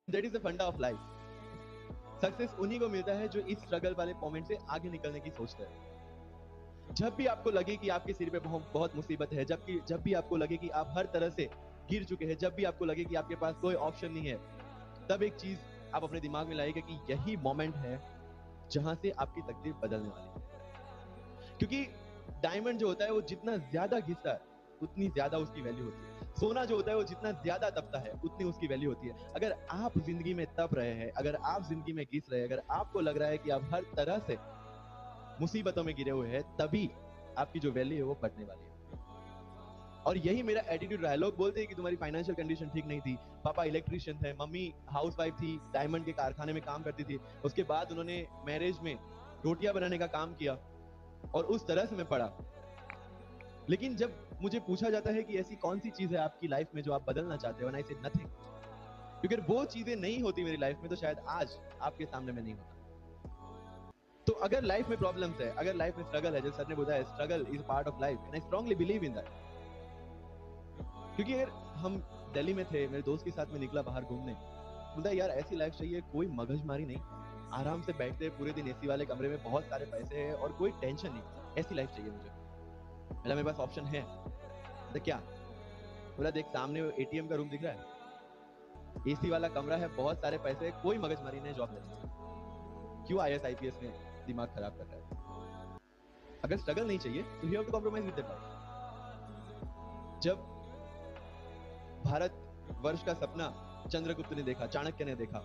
That is the फंडा of life. Success उन्हीं को मिलता है जो इस स्ट्रगल वाले मोमेंट से आगे निकलने की सोचते हैं। जब भी आपको लगे कि आपके सिर पे बहुत बहुत मुसीबत है, जब भी आपको लगे कि आप हर तरह से गिर चुके हैं, जब भी आपको लगे कि आपके पास कोई ऑप्शन नहीं है, तब एक चीज आप अपने दिमाग में लाइएगा कि यही मोमेंट है जहां से आपकी तकदीर बदलने वाली है। क्योंकि डायमंड जो होता है वो जितना ज्यादा घिसता है उतनी ज्यादा उसकी वैल्यू होती है। सोना जो होता है वो जितना ज्यादा तपता है उतनी उसकी वैल्यू होती है। अगर आप जिंदगी में तप रहे हैं, अगर आप जिंदगी में घिस रहे हैं, अगर आपको लग रहा है कि आप हर तरह से मुसीबतों में गिरे हुए हैं, तभी आपकी जो वैल्यू है वो बढ़ने वाली है। और यही मेरा एटीट्यूड रहा है। लोग बोलते हैं कि तुम्हारी फाइनेंशियल कंडीशन ठीक नहीं थी, पापा इलेक्ट्रिशियन थे, मम्मी हाउसवाइफ थी, डायमंड के कारखाने में काम करती थी, उसके बाद उन्होंने मैरिज में रोटियां बनाने का काम किया और उस तरह से मैं पढ़ा। लेकिन जब मुझे पूछा जाता है कि ऐसी कौन सी चीज है आपकी लाइफ में जो आप बदलना चाहते हो, आई से नथिंग। क्योंकि अगर वो चीजें नहीं होती मेरी लाइफ में तो शायद आज आपके सामने मैं नहीं होता। तो अगर लाइफ में प्रॉब्लम्स है, अगर लाइफ में स्ट्रगल है, जैसे सर ने बताया struggle is part of life, and I strongly believe in that. क्योंकि अगर हम दिल्ली में थे, मेरे दोस्त के साथ में निकला बाहर घूमने, बोलता है यार ऐसी लाइफ चाहिए, कोई मगजमारी नहीं, आराम से बैठते हैं पूरे दिन एसी वाले कमरे में, बहुत सारे पैसे हैं और कोई टेंशन नहीं, ऐसी लाइफ चाहिए मुझे। बोला मेरे पास ऑप्शन है। बोला क्या? बोला देख सामने एटीएम का रूम दिख रहा है, एसी वाला कमरा है, बहुत सारे पैसे है, कोई मगजमारी नहीं, जॉब लेना। क्यों आईएएस आईपीएस में दिमाग खराब कर रहा है? अगर स्ट्रगल नहीं चाहिए तो you have to compromise with that life. जब भारत वर्ष का सपना चंद्रगुप्त ने देखा, चाणक्य ने देखा,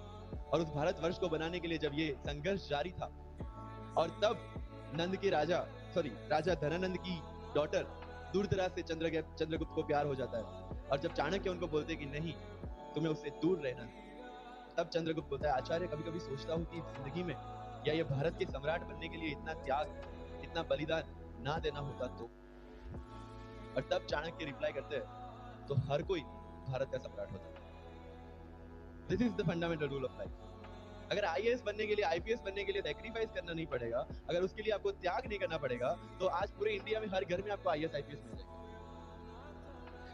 और उस भारत वर्ष को बनाने के लिए जब ये संघर्ष जारी था, और तब नंद के राजा धनानंद की डॉटर दूरदराज से चंद्रगुप्त को प्यार हो जाता है, और जब चाणक्य उनको बोलते कि नहीं तुम्हें उससे दूर रहना है, तब चंद्रगुप्त बोलता है आचार्य कभी कभी सोचता हूँ कि जिंदगी में या ये भारत के सम्राट बनने के लिए इतना त्याग, इतना बलिदान ना देना होता तो। और तब चाणक्य रिप्लाई करते हैं तो हर कोई भारत का सम्राट होता है। This is the fundamental rule of life. अगर आईएएस बनने के लिए, आईपीएस बनने के लिए सैक्रिफाइस करना नहीं पड़ेगा, अगर उसके लिए आपको त्याग नहीं करना पड़ेगा, तो आज पूरे इंडिया में हर घर में आपको आईएएस आईपीएस मिल जाएगा।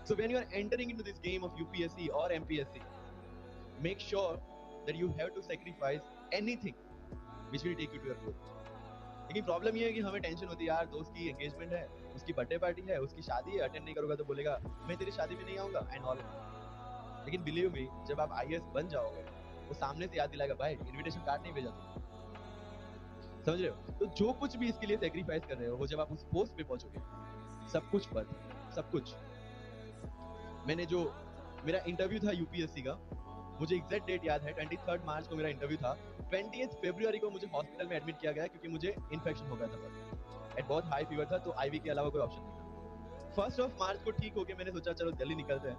So when you are entering into this game of UPSC or MPSC, make sure that you have to sacrifice anything which will take you to your goal. लेकिन प्रॉब्लम ये है कि हमें टेंशन होती है यार, दोस्त की एंगेजमेंट है, उसकी बर्थडे पार्टी है, उसकी शादी है, अटेंड नहीं करूंगा तो बोलेगा मैं तेरी शादी में नहीं आऊंगा एंड ऑल। लेकिन बिलीव मी, जब आप आईएएस बन जाओगे वो सामने से याद दिलाएगा भाई इनविटेशन कार्ड नहीं भेजा तुमने। समझ रहे हो? तो जो कुछ भी इसके लिए सेक्रीफाइस कर रहे हो, वो जब आप उस पोस्ट पे पहुंचोगे सब कुछ वर्थ है, सब कुछ। मैंने जो मेरा इंटरव्यू था यूपीएससी का, मुझे एग्जैक्ट डेट याद है, 23 मार्च को मेरा इंटरव्यू था। 20 फरवरी को मुझे हॉस्पिटल में एडमिट किया गया क्योंकि मुझे इन्फेक्शन हो गया था, एंड बहुत हाई फीवर था, तो आईवी के अलावा कोई ऑप्शन नहीं था। 1 मार्च को ठीक हो गया, मैंने सोचा चलो दिल्ली निकलते हैं।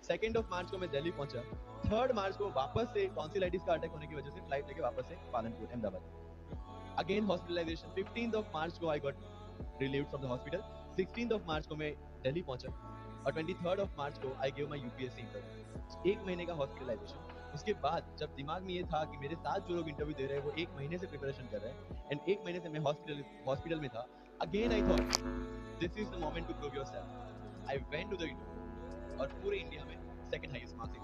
2 मार्च को मैं दिल्ली पहुंचा। 3 मार्च को वापस से टॉन्सिलाइटिस का अटैक होने की वजह से फ्लाइट लेके वापस से Palanpur Ahmedabad. Again hospitalization. 15 March को I got relieved from the hospital. 16 March को मैं दिल्ली पहुंचा, और 23 मार्च को I give my UPSC interview. 1 महीने का हॉस्पिटलाइजेशन। उसके बाद जब दिमाग में ये था कि मेरे साथ जो लोग इंटरव्यू दे रहे हैं वो 1 महीने से प्रिपरेशन कर रहे हैं, एंड 1 महीने से मैं हॉस्पिटल में था, again I thought this is the moment to prove yourself. I went to the interview और पूरे इंडिया में सेकंड हाईएस्ट मार्क्स